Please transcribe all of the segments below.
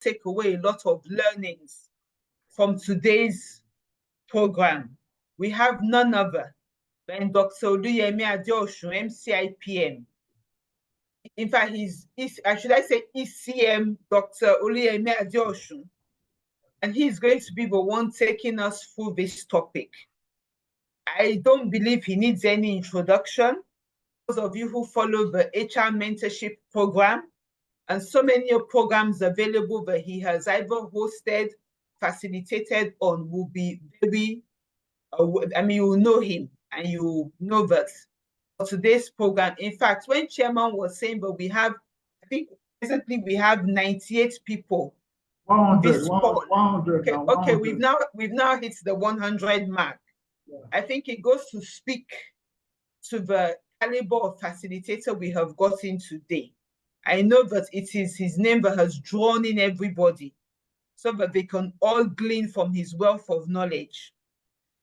take away a lot of learnings from today's program. We have none other than Dr. Oluyemi Adeosun, MCIPM. In fact, should I say ECM, Dr. Oluyemi Adeosun, and he's going to be the one taking us through this topic. I don't believe he needs any introduction. Those of you who follow the HR mentorship program and so many programs available that he has either hosted, facilitated on will be very, you will know him and you know that for today's program. In fact, when Chairman was saying, but we have, I think presently we have 98 people. 100, 100 okay, okay, we've now hit the 100 mark. Yeah. I think it goes to speak to the caliber of facilitator we have gotten today. I know that it is his name that has drawn in everybody so that they can all glean from his wealth of knowledge.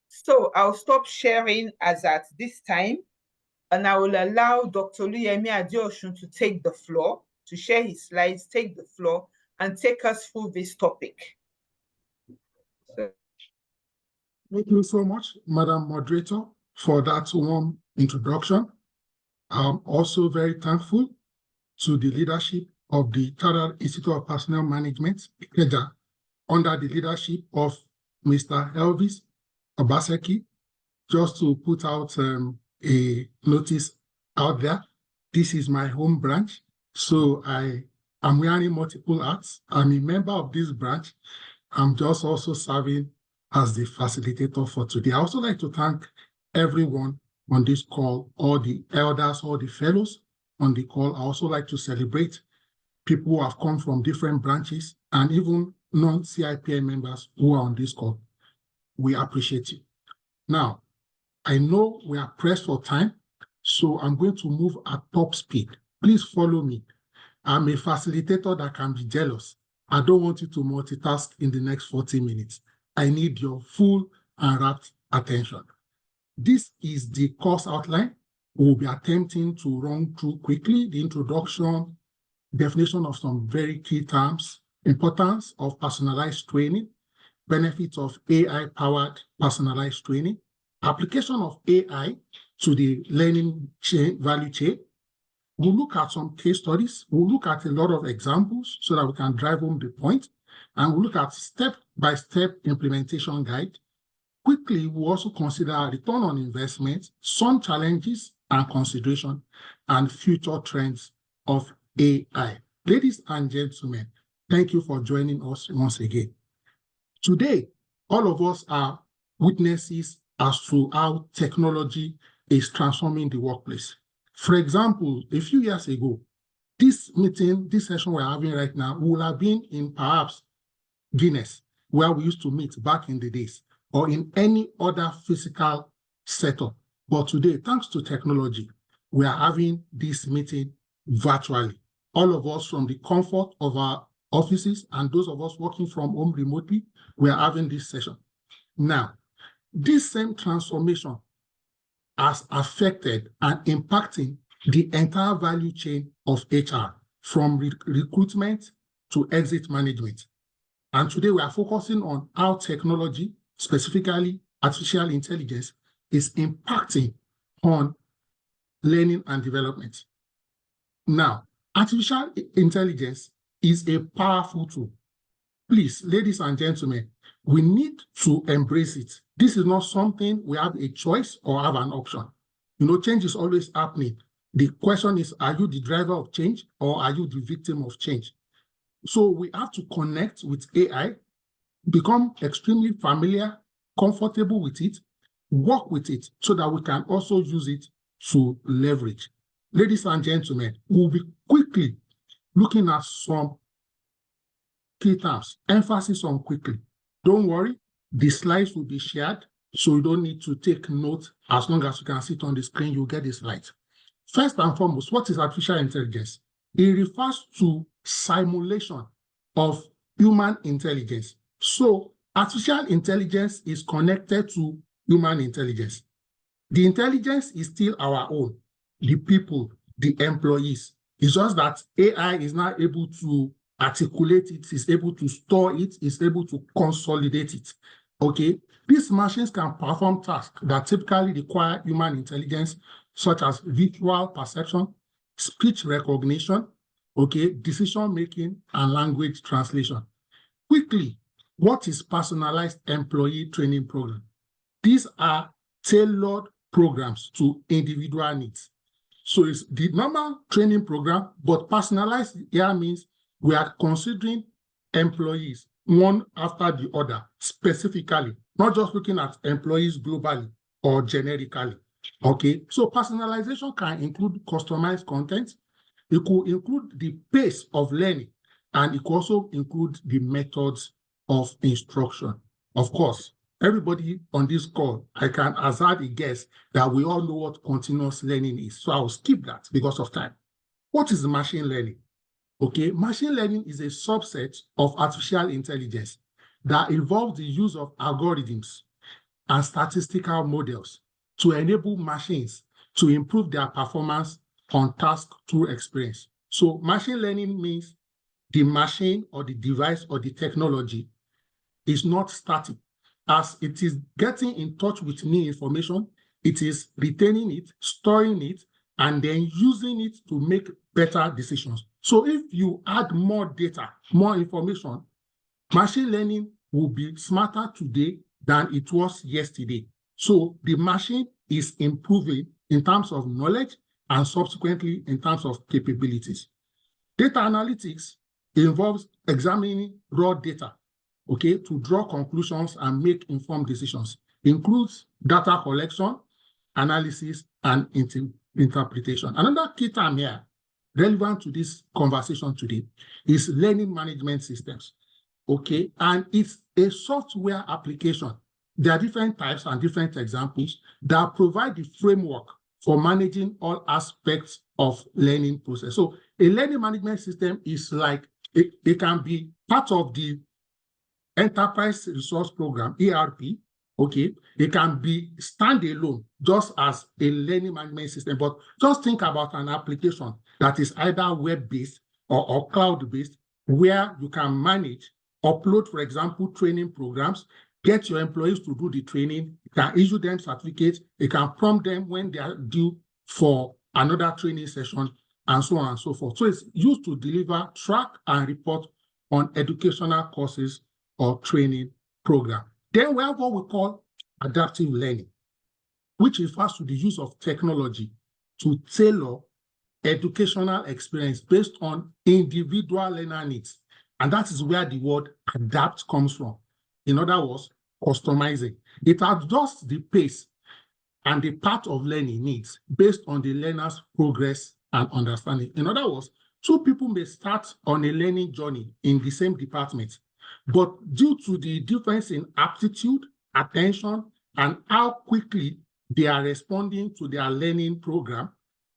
So I'll stop sharing as at this time, and I will allow Dr. Oluyemi Adeosun to take the floor, to share his slides, take the floor, and take us through this topic. Thank you so much, Madam Moderator, for that warm introduction. I'm also very thankful to the leadership of the Chartered Institute of Personnel Management, Ikeja, under the leadership of Mr. Elvis Obaseki. Just to put out a notice out there, this is my home branch, so I'm wearing multiple hats. I'm a member of this branch. I'm just also serving as the facilitator for today. I also like to thank everyone on this call, all the elders, all the fellows on the call. I also like to celebrate people who have come from different branches and even non-CIPM members who are on this call. We appreciate you. Now, I know we are pressed for time, so I'm going to move at top speed. Please follow me. I'm a facilitator that can be jealous. I don't want you to multitask in the next 40 minutes. I need your full and rapt attention. This is the course outline. We'll be attempting to run through quickly the introduction, definition of some very key terms, importance of personalized training, benefits of AI-powered personalized training, application of AI to the learning value chain. We'll look at some case studies. We'll look at a lot of examples so that we can drive home the point. And we'll look at step-by-step implementation guide. Quickly, we'll also consider return on investment, some challenges and consideration, and future trends of AI. Ladies and gentlemen, thank you for joining us once again. Today, all of us are witnesses as to how technology is transforming the workplace. For example, a few years ago, this session we're having right now would have been in perhaps Guinness, where we used to meet back in the days, or in any other physical setup. But today, thanks to technology, we are having this meeting virtually. All of us from the comfort of our offices and those of us working from home remotely, we are having this session. Now, this same transformation has affected and impacting the entire value chain of HR, from recruitment to exit management. And today we are focusing on how technology, specifically artificial intelligence, is impacting on learning and development. Now, artificial intelligence is a powerful tool. Please, ladies and gentlemen, we need to embrace it. This is not something we have a choice or have an option. You know, change is always happening. The question is, are you the driver of change or are you the victim of change? So we have to connect with AI, become extremely familiar, comfortable with it, work with it so that we can also use it to leverage. Ladies and gentlemen, we'll be quickly looking at some key terms, emphasis on quickly. Don't worry, the slides will be shared, so you don't need to take note. As long as you can see it on the screen, you'll get the slides. First and foremost, what is artificial intelligence? It refers to simulation of human intelligence. So artificial intelligence is connected to human intelligence. The intelligence is still our own, the people, the employees. It's just that AI is now able to articulate it, is able to store it, is able to consolidate it. Okay, these machines can perform tasks that typically require human intelligence, such as visual perception, speech recognition, okay, decision making, and language translation. Quickly, what is personalized employee training program? These are tailored programs to individual needs. So it's the normal training program, but personalized here means we are considering employees one after the other, specifically, not just looking at employees globally or generically. Okay, so personalization can include customized content. It could include the pace of learning, and it could also include the methods of instruction. Of course, everybody on this call, I can hazard a guess that we all know what continuous learning is. So I'll skip that because of time. What is machine learning? Okay, machine learning is a subset of artificial intelligence that involves the use of algorithms and statistical models to enable machines to improve their performance on tasks through experience. So machine learning means the machine or the device or the technology is not static. As it is getting in touch with new information, it is retaining it, storing it, and then using it to make better decisions. So if you add more data, more information, machine learning will be smarter today than it was yesterday. So the machine is improving in terms of knowledge and subsequently in terms of capabilities. Data analytics involves examining raw data, okay, to draw conclusions and make informed decisions. Includes data collection, analysis, and interpretation. Another key term here, relevant to this conversation today, is learning management systems, okay? And it's a software application. There are different types and different examples that provide the framework for managing all aspects of learning process. So a learning management system is like, it can be part of the Enterprise Resource Program, ERP, okay? It can be standalone, just as a learning management system, but just think about an application that is either web-based or cloud-based, where you can manage, upload, for example, training programs, get your employees to do the training, you can issue them certificates, you can prompt them when they are due for another training session, and so on and so forth. So it's used to deliver, track, and report on educational courses or training program. Then we have what we call adaptive learning, which refers to the use of technology to tailor educational experience based on individual learner needs. And that is where the word adapt comes from. In other words, customizing. It adjusts the pace and the path of learning needs based on the learner's progress and understanding. In other words, two people may start on a learning journey in the same department, but due to the difference in aptitude, attention, and how quickly they are responding to their learning program,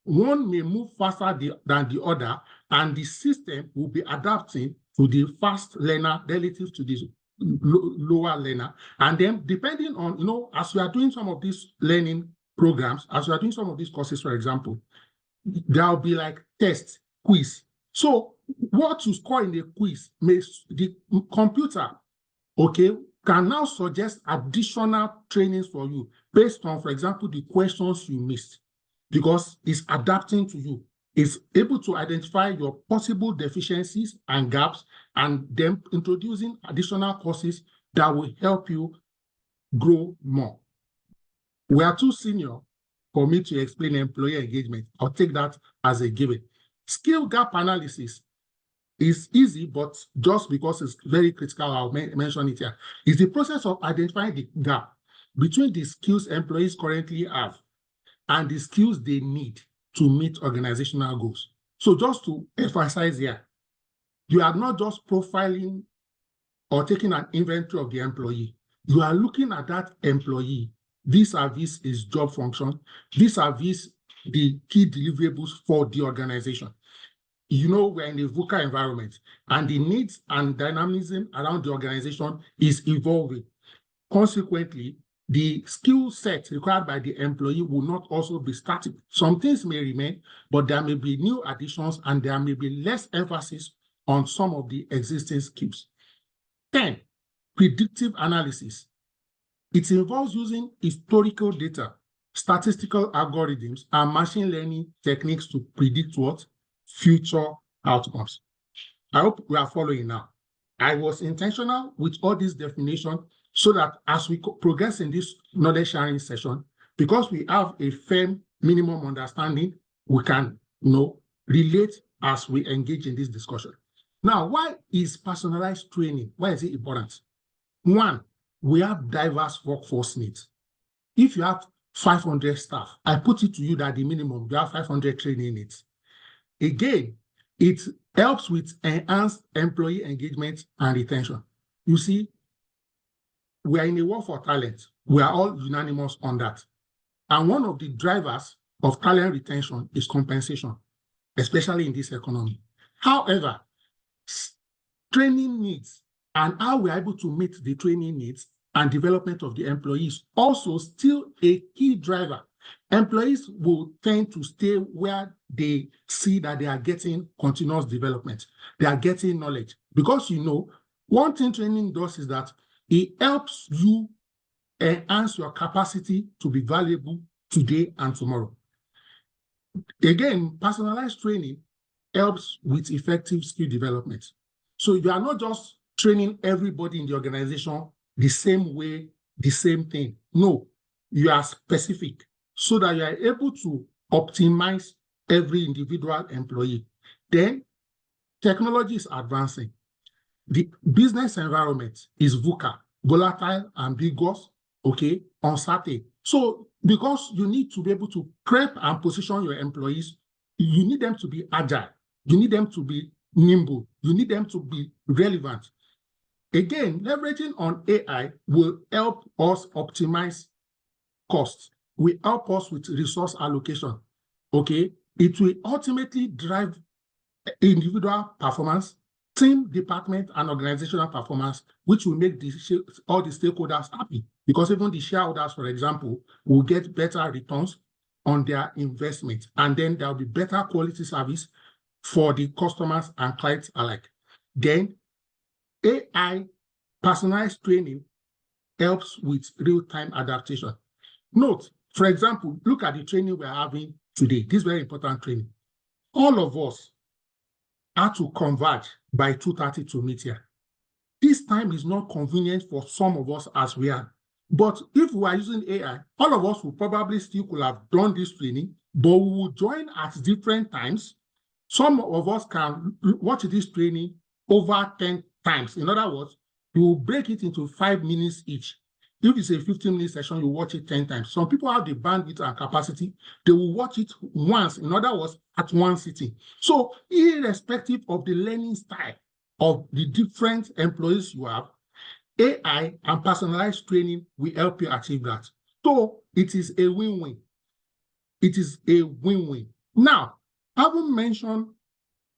one may move faster than the other, and the system will be adapting to the fast learner relative to the lower learner. And then depending on, as we are doing some of these learning programs, as we are doing some of these courses, for example, there will be like tests, quiz. So what you score in the quiz, the computer, okay, can now suggest additional trainings for you based on, for example, the questions you missed, because it's adapting to you. It's able to identify your possible deficiencies and gaps, and then introducing additional courses that will help you grow more. We are too senior for me to explain employee engagement. I'll take that as a given. Skill gap analysis is easy, but just because it's very critical, I'll mention it here. It's the process of identifying the gap between the skills employees currently have and the skills they need to meet organizational goals. So just to emphasize here, you are not just profiling or taking an inventory of the employee. You are looking at that employee vis-a-vis his job function, vis-a-vis the key deliverables for the organization. We're in a VUCA environment, and the needs and dynamism around the organization is evolving. Consequently, the skill set required by the employee will not also be static. Some things may remain, but there may be new additions, and there may be less emphasis on some of the existing skills. 10, predictive analysis. It involves using historical data, statistical algorithms, and machine learning techniques to predict what? Future outcomes. I hope we are following now. I was intentional with all these definitions so that as we progress in this knowledge sharing session, because we have a firm minimum understanding, we can relate as we engage in this discussion. Now, why is personalized training? Why is it important? One, we have diverse workforce needs. If you have 500 staff, I put it to you that the minimum, you have 500 training needs. Again, it helps with enhanced employee engagement and retention. You see, we are in a war for talent. We are all unanimous on that. And one of the drivers of talent retention is compensation, especially in this economy. However, training needs and how we are able to meet the training needs and development of the employees also still a key driver. Employees will tend to stay where they see that they are getting continuous development. They are getting knowledge. Because one thing training does is that it helps you enhance your capacity to be valuable today and tomorrow. Again, personalized training helps with effective skill development. So you are not just training everybody in the organization the same way, the same thing. No, you are specific so that you are able to optimize every individual employee. Then technology is advancing. The business environment is VUCA, volatile, ambiguous, uncertain. So because you need to be able to prep and position your employees, you need them to be agile. You need them to be nimble. You need them to be relevant. Again, leveraging on AI will help us optimize costs. Will help us with resource allocation. It will ultimately drive individual performance, team, department, and organizational performance, which will make all the stakeholders happy. Because even the shareholders, for example, will get better returns on their investment. And then there will be better quality service for the customers and clients alike. Then AI personalized training helps with real-time adaptation. Note, for example, look at the training we're having today. This is very important training. All of us are to converge by 2:30 to meet here. This time is not convenient for some of us as we are. But if we are using AI, all of us will probably still could have done this training, but we will join at different times. Some of us can watch this training over 10 times. In other words, you will break it into 5 minutes each. If it's a 15-minute session, you watch it 10 times. Some people have the bandwidth and capacity. They will watch it once, in other words, at one sitting. So irrespective of the learning style of the different employees you have, AI and personalized training will help you achieve that. So it is a win-win. It is a win-win. Now, having mentioned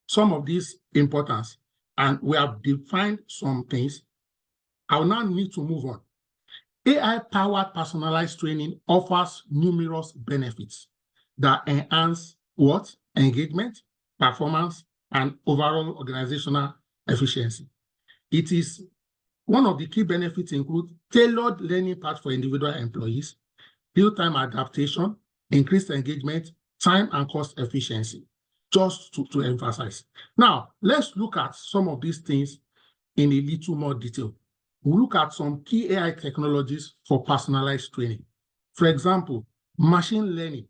some of these importance, and we have defined some things, I will now need to move on. AI-powered personalized training offers numerous benefits that enhance what? Engagement, performance, and overall organizational efficiency. It is one of the key benefits include tailored learning paths for individual employees, real-time adaptation, increased engagement, time and cost efficiency, just to emphasize. Now, let's look at some of these things in a little more detail. We'll look at some key AI technologies for personalized training. For example, machine learning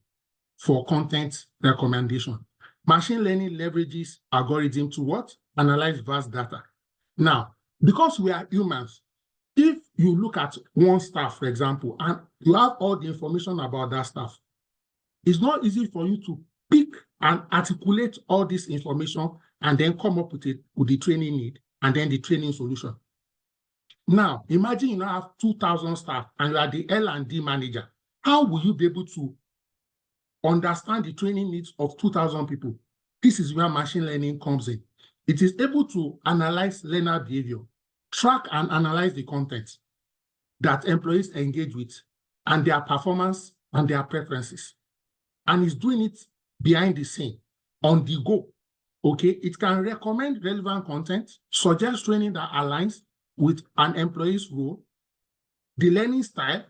for content recommendation. Machine learning leverages algorithms to what? Analyze vast data. Now, because we are humans, if you look at one staff, for example, and you have all the information about that staff, it's not easy for you to pick and articulate all this information and then come up with the training need and then the training solution. Now, imagine you now have 2,000 staff and you are the L&D manager. How will you be able to understand the training needs of 2,000 people? This is where machine learning comes in. It is able to analyze learner behavior, track and analyze the content that employees engage with and their performance and their preferences. And is doing it behind the scene, on the go. Okay, it can recommend relevant content, suggest training that aligns with an employee's role, the learning style,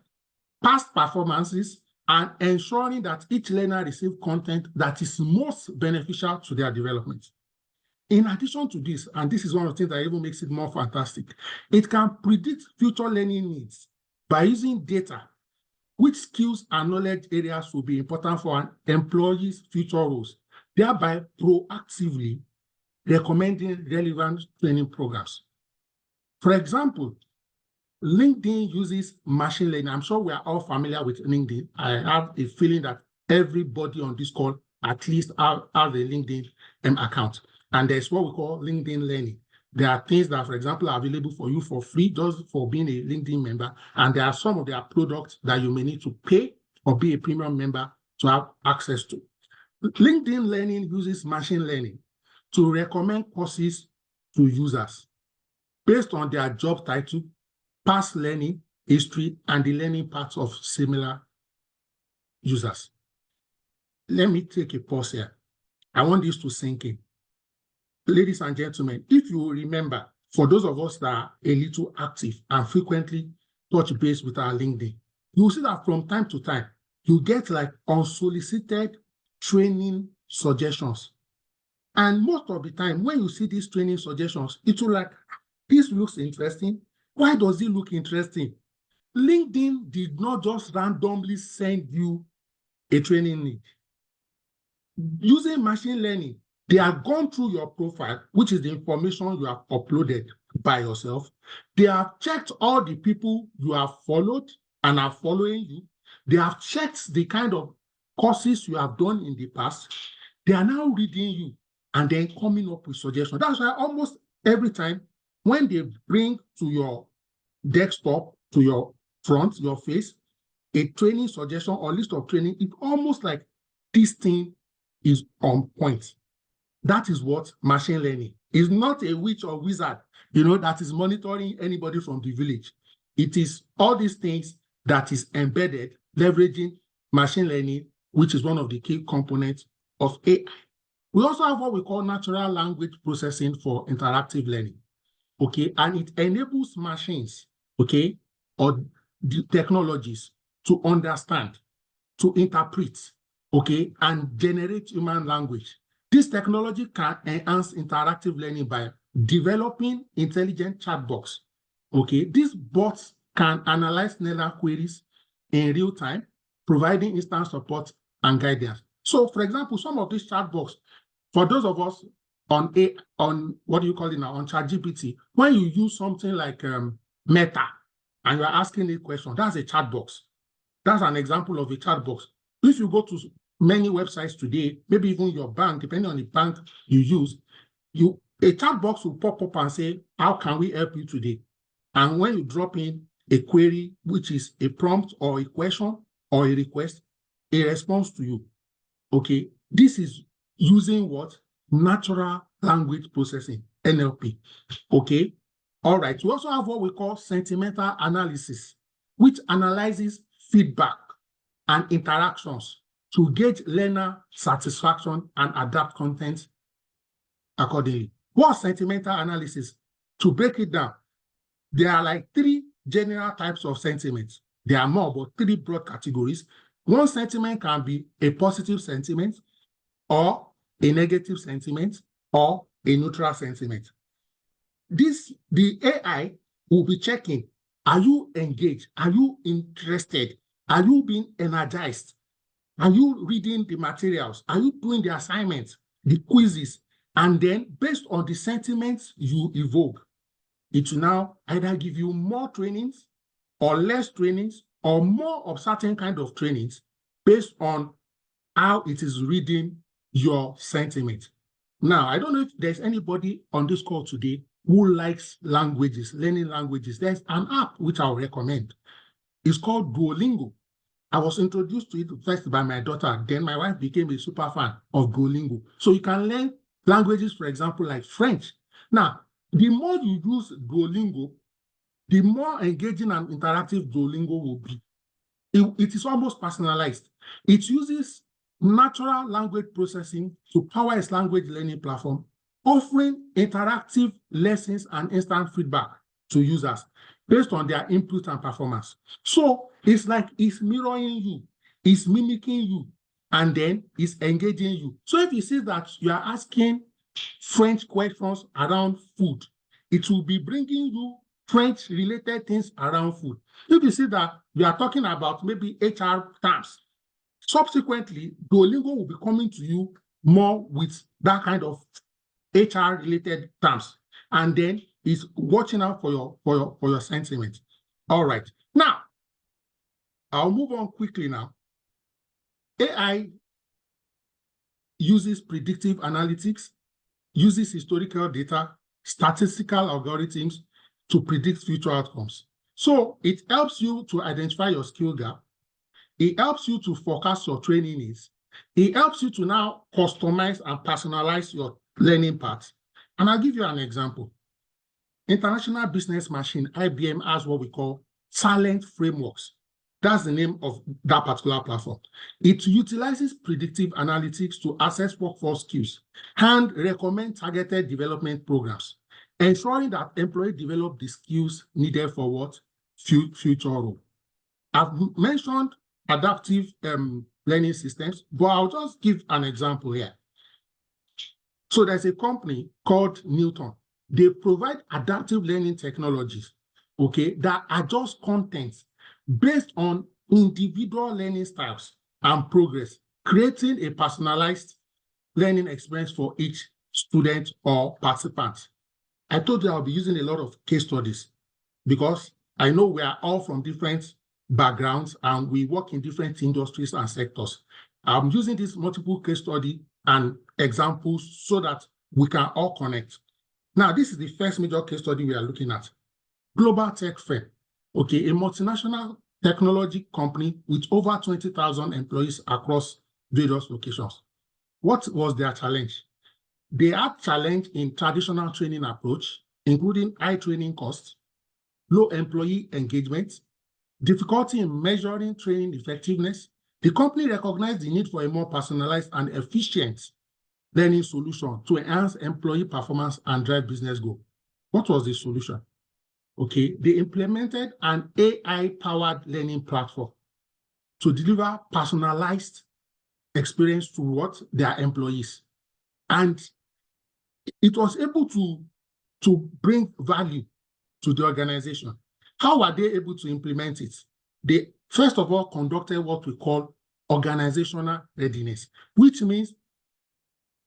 past performances, and ensuring that each learner receives content that is most beneficial to their development. In addition to this, and this is one of the things that even makes it more fantastic, it can predict future learning needs by using data. Which skills and knowledge areas will be important for an employee's future roles, thereby proactively recommending relevant training programs. For example, LinkedIn uses machine learning. I'm sure we are all familiar with LinkedIn. I have a feeling that everybody on this call at least has a LinkedIn account. And there's what we call LinkedIn Learning. There are things that, for example, are available for you for free just for being a LinkedIn member. And there are some of their products that you may need to pay or be a premium member to have access to. LinkedIn Learning uses machine learning to recommend courses to users based on their job title, past learning history, and the learning paths of similar users. Let me take a pause here. I want this to sink in. Ladies and gentlemen, if you remember, for those of us that are a little active and frequently touch base with our LinkedIn, you'll see that from time to time, you get like unsolicited training suggestions. And most of the time, when you see these training suggestions, it will like, this looks interesting. Why does it look interesting? LinkedIn did not just randomly send you a training need. Using machine learning, they have gone through your profile, which is the information you have uploaded by yourself. They have checked all the people you have followed and are following you. They have checked the kind of courses you have done in the past. They are now reading you and then coming up with suggestions. That's why almost every time when they bring to your desktop, to your front, your face, a training suggestion or list of training, it's almost like this thing is on point. That is what machine learning is. Not a witch or wizard, that is monitoring anybody from the village. It is all these things that is embedded, leveraging machine learning, which is one of the key components of AI. We also have what we call natural language processing for interactive learning. Okay, and it enables machines, okay, or the technologies to understand, to interpret, okay, and generate human language. This technology can enhance interactive learning by developing intelligent chatbots. Okay, these bots can analyze neural queries in real time, providing instant support and guidance. So, for example, some of these chatbots, for those of us on what do you call it now, on ChatGPT, when you use something like Meta and you're asking a question, that's a chat box. That's an example of a chat box. If you go to many websites today, maybe even your bank, depending on the bank you use, a chat box will pop up and say, how can we help you today? And when you drop in a query, which is a prompt or a question or a request, a response to you. Okay, this is using what? Natural language processing, NLP. Okay, all right. We also have what we call sentimental analysis, which analyzes feedback and interactions to gauge learner satisfaction and adapt content accordingly. What's sentimental analysis? To break it down, there are like 3 general types of sentiments. There are more, but 3 broad categories. One sentiment can be a positive sentiment, or a negative sentiment, or a neutral sentiment. The AI will be checking, are you engaged? Are you interested? Are you being energized? Are you reading the materials? Are you doing the assignments, the quizzes? And then based on the sentiments you evoke, it will now either give you more trainings or less trainings or more of certain kind of trainings based on how it is reading your sentiment. Now, I don't know if there's anybody on this call today who likes languages, learning languages. There's an app which I'll recommend. It's called Duolingo. I was introduced to it first by my daughter. Then my wife became a super fan of Duolingo. So you can learn languages, for example, like French. Now, the more you use Duolingo, the more engaging and interactive Duolingo will be. It is almost personalized. It uses natural language processing to power its language learning platform, offering interactive lessons and instant feedback to users based on their input and performance. So it's like it's mirroring you, it's mimicking you, and then it's engaging you. So if you see that you are asking French questions around food, it will be bringing you French-related things around food. If you see that we are talking about maybe HR terms, subsequently, Duolingo will be coming to you more with that kind of HR-related terms, and then is watching out for your sentiment. All right. Now, I'll move on quickly now. AI uses predictive analytics, uses historical data, statistical algorithms to predict future outcomes. So it helps you to identify your skill gap. It helps you to forecast your training needs. It helps you to now customize and personalize your learning path. And I'll give you an example. International Business Machine, IBM, has what we call talent frameworks. That's the name of that particular platform. It utilizes predictive analytics to assess workforce skills and recommend targeted development programs, ensuring that employees develop the skills needed for what? Future role. I've mentioned adaptive learning systems, but I'll just give an example here. So there's a company called Newton. They provide adaptive learning technologies, okay, that adjust content based on individual learning styles and progress, creating a personalized learning experience for each student or participant. I told you I'll be using a lot of case studies because I know we are all from different backgrounds and we work in different industries and sectors. I'm using this multiple case study and examples so that we can all connect. Now, this is the first major case study we are looking at. Global Tech Fair, okay, a multinational technology company with over 20,000 employees across various locations. What was their challenge? They had challenge in traditional training approach, including high training costs, low employee engagement, difficulty in measuring training effectiveness. The company recognized the need for a more personalized and efficient learning solution to enhance employee performance and drive business goals. What was the solution? Okay, they implemented an AI-powered learning platform to deliver personalized experience to what? Their employees. And it was able to bring value to the organization. How were they able to implement it? They, first of all, conducted what we call organizational readiness, which means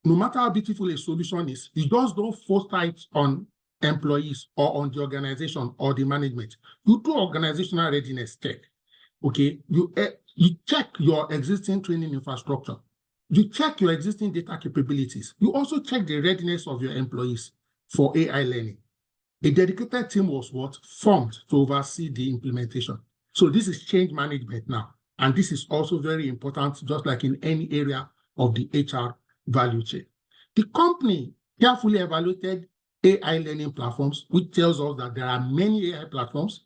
no matter how beautiful a solution is, you just don't foster it on employees or on the organization or the management. You do organizational readiness check. Okay, you check your existing training infrastructure. You check your existing data capabilities. You also check the readiness of your employees for AI learning. A dedicated team was formed to oversee the implementation. So this is change management now. And this is also very important, just like in any area of the HR value chain. The company carefully evaluated AI learning platforms, which tells us that there are many AI platforms.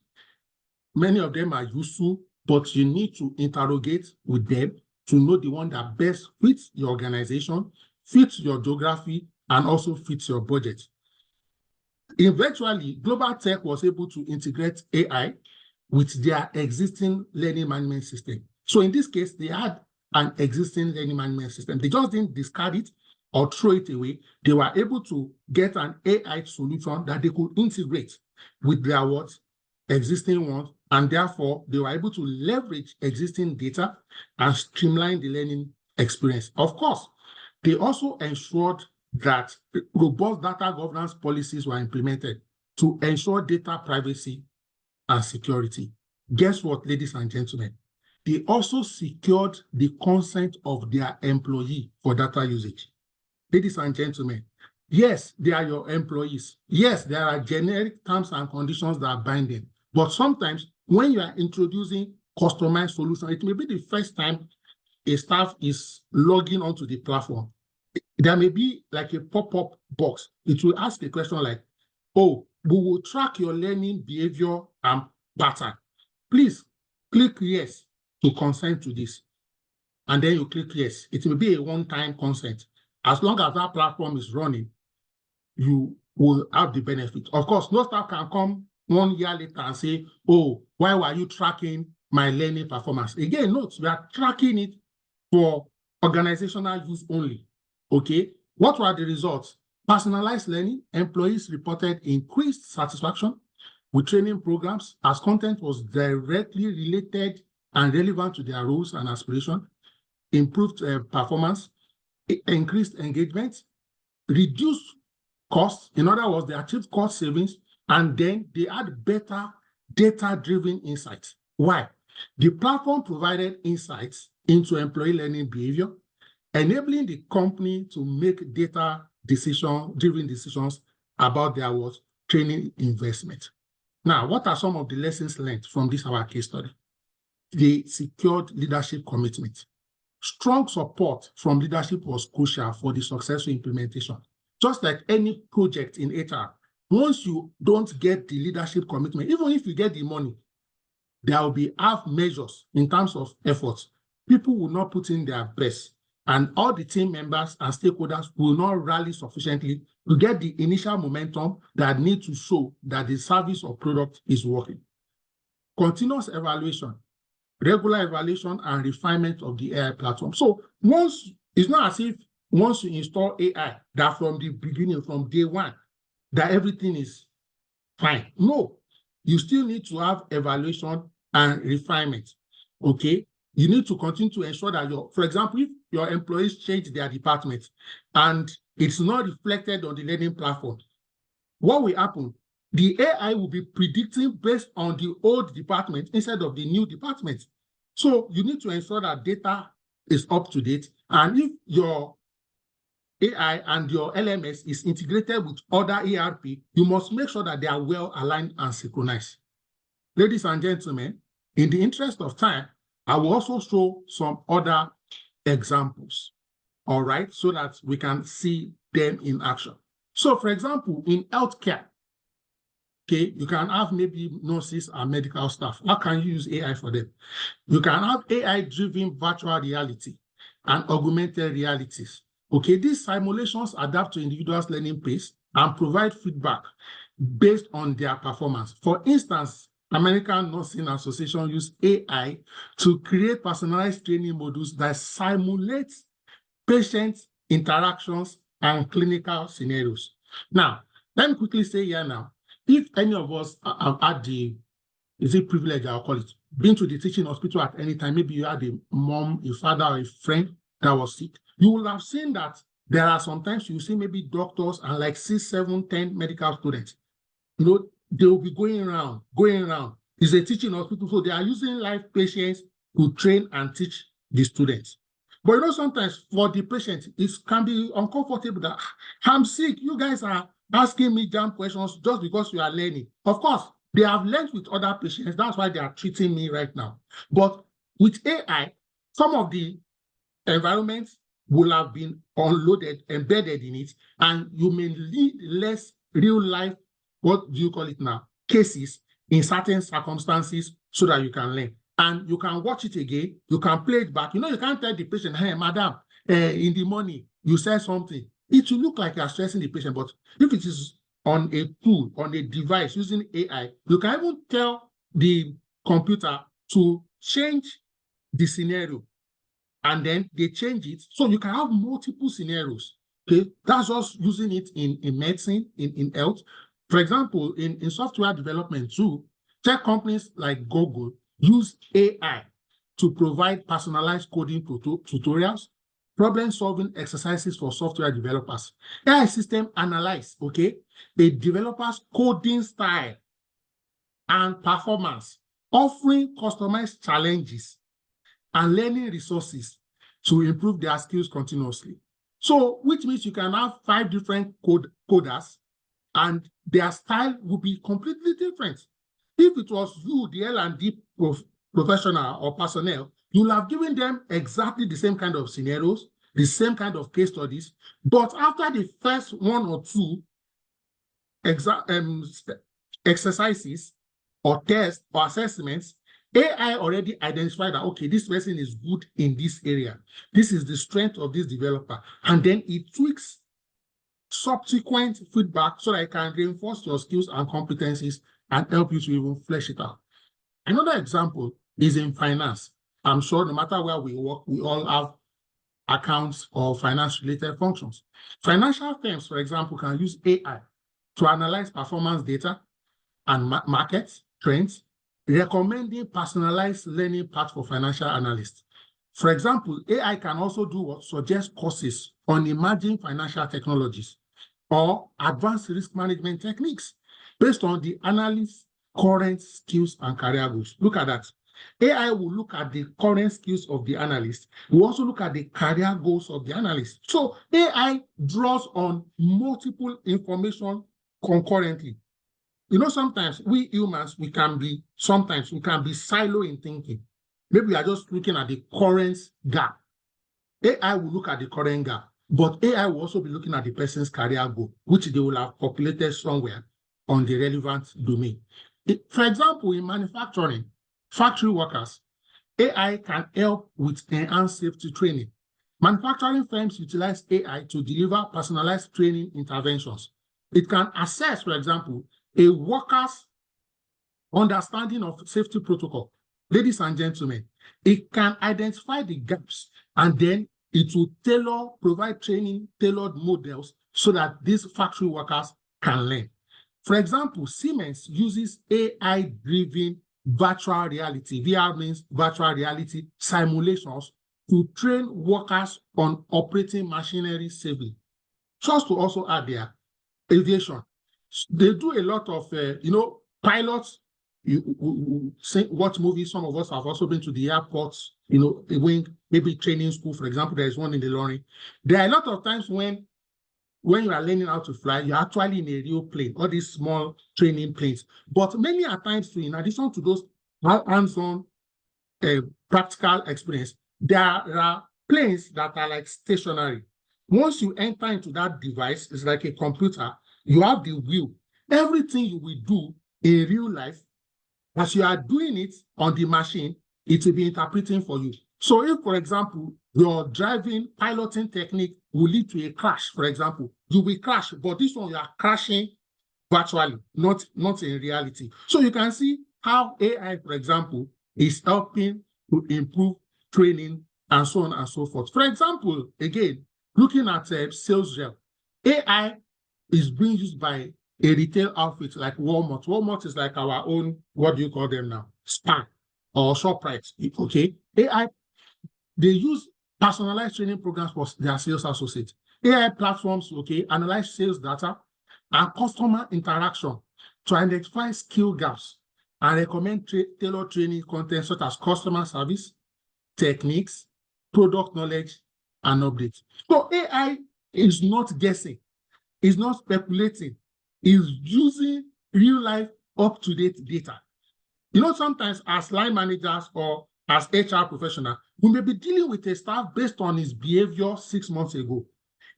Many of them are useful, but you need to interrogate with them to know the one that best fits your organization, fits your geography, and also fits your budget. Eventually, Global Tech was able to integrate AI with their existing learning management system. So in this case, they had an existing learning management system. They just didn't discard it or throw it away. They were able to get an AI solution that they could integrate with their existing ones, and therefore they were able to leverage existing data and streamline the learning experience. Of course, they also ensured that robust data governance policies were implemented to ensure data privacy and security. Guess what, ladies and gentlemen? They also secured the consent of their employee for data usage. Ladies and gentlemen, yes, they are your employees. Yes, there are generic terms and conditions that are binding. But sometimes when you are introducing customized solutions, it may be the first time a staff is logging onto the platform. There may be like a pop-up box. It will ask a question like, oh, we will track your learning behavior and pattern. Please click yes to consent to this. and then you click yes. It will be a one-time consent. As long as that platform is running, you will have the benefit. Of course, no staff can come 1 year later and say, oh, why were you tracking my learning performance? Again, note, we are tracking it for organizational use only. Okay, what were the results? Personalized learning, employees reported increased satisfaction with training programs as content was directly related and relevant to their roles and aspirations, improved performance, increased engagement, reduced costs. In other words, they achieved cost savings, and then they had better data-driven insights. Why? The platform provided insights into employee learning behavior, enabling the company to make data-driven decisions about their training investment. Now, what are some of the lessons learned from this our case study? They secured leadership commitment. Strong support from leadership was crucial for the successful implementation. Just like any project in HR, once you don't get the leadership commitment, even if you get the money, there will be half measures in terms of efforts. People will not put in their best, and all the team members and stakeholders will not rally sufficiently to get the initial momentum that needs to show that the service or product is working. Continuous evaluation, regular evaluation and refinement of the AI platform. So it's not as if once you install AI, that from the beginning, from day one, that everything is fine. No, you still need to have evaluation and refinement, okay? You need to continue to ensure that for example, if your employees change their department and it's not reflected on the learning platform, what will happen? The AI will be predicting based on the old department instead of the new department. So you need to ensure that data is up to date. And if your AI and your LMS is integrated with other ERP, you must make sure that they are well aligned and synchronized. Ladies and gentlemen, in the interest of time, I will also show some other examples, all right, so that we can see them in action. So, for example, in healthcare, okay, you can have maybe nurses and medical staff. How can you use AI for them? You can have AI-driven virtual reality and augmented realities. Okay, these simulations adapt to individuals' learning pace and provide feedback based on their performance. For instance, American Nursing Association used AI to create personalized training modules that simulate patient interactions and clinical scenarios. Now, let me quickly say here now, if any of us have had privilege, I'll call it, been to the teaching hospital at any time, maybe you had a mom, a father, or a friend that was sick, you will have seen that there are sometimes you see maybe doctors and like 6, 7, 10 medical students. You know, they will be going around. It's a teaching hospital, so they are using live patients to train and teach the students. But you know, sometimes for the patient, it can be uncomfortable that I'm sick. You guys are asking me jam questions just because you are learning. Of course, they have learned with other patients. That's why they are treating me right now. But with AI, some of the environments will have been unloaded, embedded in it, and you may need less real life, what do you call it now, cases in certain circumstances so that you can learn. And you can watch it again, you can play it back. You know, you can't tell the patient, hey, madam, in the morning, you said something. It will look like you're stressing the patient, but if it is on a tool, on a device using AI, you can even tell the computer to change the scenario, and then they change it. So you can have multiple scenarios. Okay, that's just using it in medicine, in health. For example, in software development too, tech companies like Google use AI to provide personalized coding tutorials, problem-solving exercises for software developers. AI system analyze, okay, the developer's coding style and performance, offering customized challenges and learning resources to improve their skills continuously. So, which means you can have 5 different coders and their style will be completely different. If it was you, the L&D professional or personnel, you'll have given them exactly the same kind of scenarios, the same kind of case studies, but after the first 1 or 2 exercises or tests or assessments, AI already identified that, okay, this person is good in this area. This is the strength of this developer. And then it tweaks subsequent feedback so that it can reinforce your skills and competencies and help you to even flesh it out. Another example is in finance. I'm sure no matter where we work, we all have accounts or finance-related functions. Financial firms, for example, can use AI to analyze performance data and market trends, recommending personalized learning paths for financial analysts. For example, AI can also do what? Suggest courses on emerging financial technologies or advanced risk management techniques based on the analyst's current skills and career goals. Look at that. AI will look at the current skills of the analyst. We also look at the career goals of the analyst. So AI draws on multiple information concurrently. You know, sometimes we humans, we can be silo in thinking. Maybe we are just looking at the current gap. AI will look at the current gap, but AI will also be looking at the person's career goal, which they will have populated somewhere on the relevant domain. For example, in manufacturing, factory workers, AI can help with enhanced safety training. Manufacturing firms utilize AI to deliver personalized training interventions. It can assess, for example, a worker's understanding of safety protocol. Ladies and gentlemen, it can identify the gaps and then it will provide training, tailored models so that these factory workers can learn. For example, Siemens uses AI-driven virtual reality, VR means virtual reality simulations, to train workers on operating machinery safely. Just to also add there, aviation. They do a lot of, pilots. You watch movies. Some of us have also been to the airports, a wing, maybe training school, for example. There is one in the Lorry. There are a lot of times when you are learning how to fly, you're actually in a real plane, all these small training planes. But many a times, too, in addition to those hands-on practical experience, there are planes that are like stationary. Once you enter into that device, it's like a computer, you have the wheel. Everything you will do in real life, as you are doing it on the machine, it will be interpreting for you. So if, for example, your piloting technique will lead to a crash, for example, you will crash, but this one you are crashing virtually, not in reality. So you can see how AI, for example, is helping to improve training and so on and so forth. For example, again, looking at sales rep, AI is being used by a retail outfit like Walmart. Walmart is like our own, what do you call them now? Spar or ShopRite, okay? AI, they use personalized training programs for their sales associates. AI platforms, okay, analyze sales data and customer interaction to identify skill gaps and recommend tailored training content such as customer service, techniques, product knowledge, and updates. So AI is not guessing, is not speculating, is using real-life, up-to-date data. Sometimes as line managers or as HR professional, we may be dealing with a staff based on his behavior 6 months ago.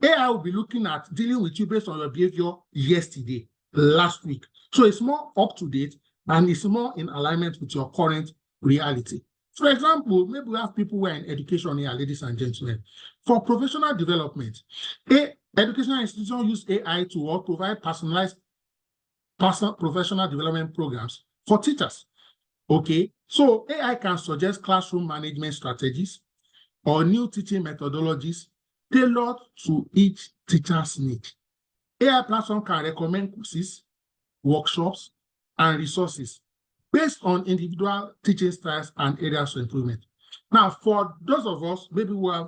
AI will be looking at dealing with you based on your behavior yesterday, last week. So it's more up-to-date and it's more in alignment with your current reality. For example, maybe we have people who are in education here, ladies and gentlemen. For professional development, educational institutions use AI to provide personalized professional development programs for teachers. Okay, so AI can suggest classroom management strategies or new teaching methodologies tailored to each teacher's need. AI platform can recommend courses, workshops, and resources based on individual teaching styles and areas of improvement. Now, for those of us, maybe who have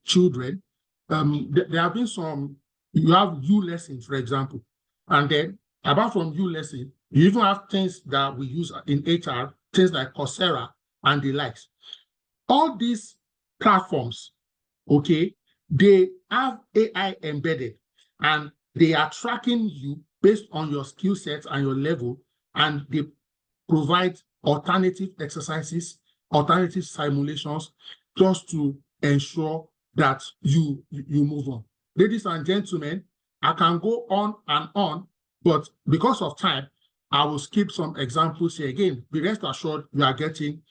children, there have been you have U-lessons, for example, and then apart from U-lesson, you even have things that we use in HR, things like Coursera and the likes. All these platforms, okay, they have AI embedded and they are tracking you based on your skill sets and your level, and they provide alternative exercises, alternative simulations, just to ensure that you move on. Ladies and gentlemen, I can go on and on, but because of time, I will skip some examples here. Again, be rest assured you are getting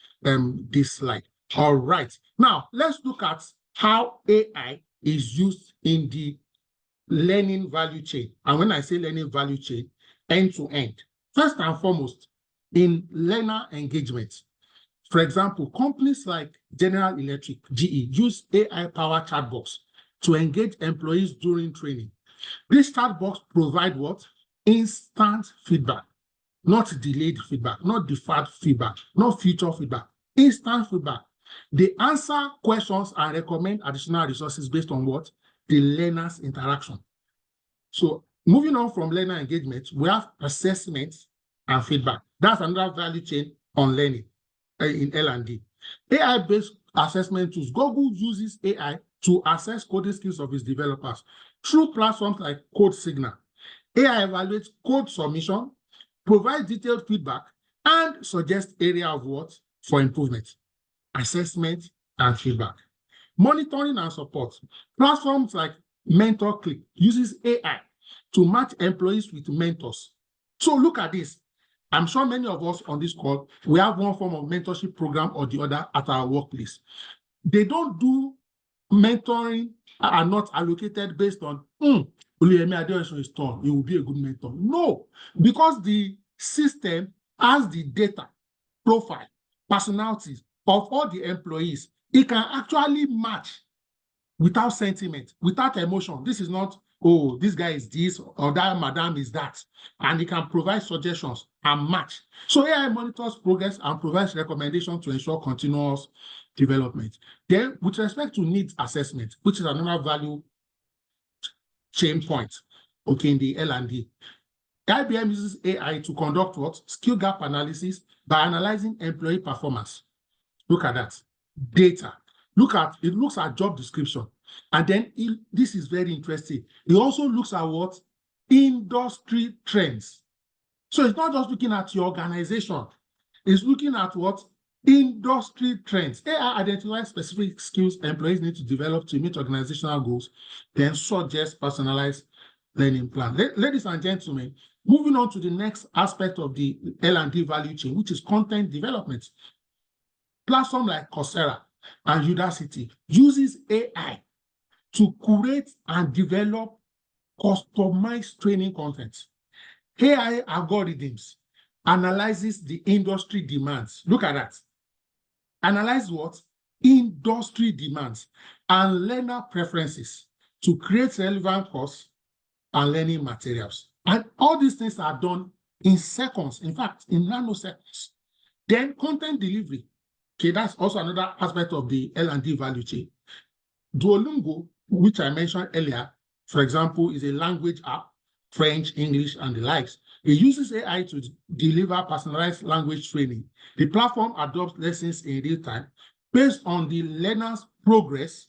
this slide. All right. Now, let's look at how AI is used in the learning value chain. And when I say learning value chain, end to end. First and foremost, in learner engagement. For example, companies like General Electric, GE, use AI-powered chatbots to engage employees during training. These chatbots provide what? Instant feedback, not delayed feedback, not deferred feedback, not future feedback, instant feedback. They answer questions and recommend additional resources based on what? The learner's interaction. So moving on from learner engagement, we have assessment and feedback. That's another value chain on learning in L&D. AI-based assessment tools. Google uses AI to assess coding skills of its developers through platforms like CodeSignal. AI evaluates code submission, provides detailed feedback, and suggests area of what for improvement. Assessment and feedback. Monitoring and support. Platforms like MentorClick uses AI to match employees with mentors. So look at this. I'm sure many of us on this call, we have one form of mentorship program or the other at our workplace. They don't do mentoring, are not allocated based on, Oluyemi Adeosun is tall, he will be a good mentor. No, because the system has the data, profile, personalities of all the employees. It can actually match without sentiment, without emotion. This is not, oh, this guy is this or that madam is that. And it can provide suggestions and match. So AI monitors progress and provides recommendations to ensure continuous development. Then, with respect to needs assessment, which is another value chain point, okay, in the L&D, IBM uses AI to conduct what? Skill gap analysis by analyzing employee performance. Look at that. Data. It looks at job description. And then this is very interesting. It also looks at what? Industry trends. So it's not just looking at your organization. It's looking at what? Industry trends. AI identifies specific skills employees need to develop to meet organizational goals, then suggest personalized learning plan. Ladies and gentlemen, moving on to the next aspect of the L&D value chain, which is content development. Platforms like Coursera and Udacity uses AI to curate and develop customized training content. AI algorithms analyzes the industry demands. Look at that. Analyze what? Industry demands and learner preferences to create relevant course and learning materials. And all these things are done in seconds, in fact, in nanoseconds. Then content delivery. Okay, that's also another aspect of the L&D value chain. Duolingo, which I mentioned earlier, for example, is a language app, French, English, and the likes. It uses AI to deliver personalized language training. The platform adopts lessons in real time based on the learner's progress,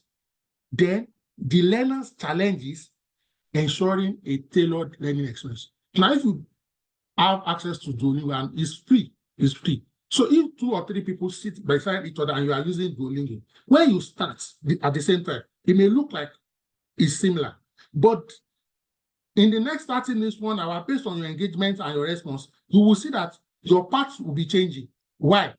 then the learner's challenges, ensuring a tailored learning experience. Now, if you have access to Duolingo, and it's free. So if 2 or 3 people sit beside each other and you are using Duolingo, when you start at the same time, it may look like it's similar. But in the next 30 minutes, 1 hour, based on your engagement and your response, you will see that your path will be changing. Why?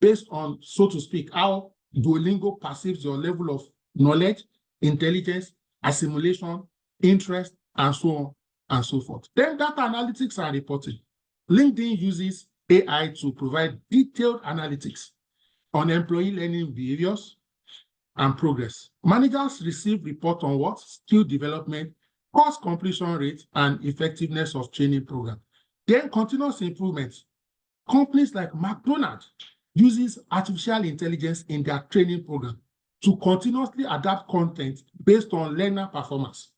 Based on, so to speak, how Duolingo perceives your level of knowledge, intelligence, assimilation, interest, and so on and so forth. Then data analytics and reporting. LinkedIn uses AI to provide detailed analytics on employee learning behaviors and progress. Managers receive report on what? Skill development, course completion rate, and effectiveness of training program. Then continuous improvement. Companies like McDonald's uses artificial intelligence in their training program to continuously adapt content based on learner performance.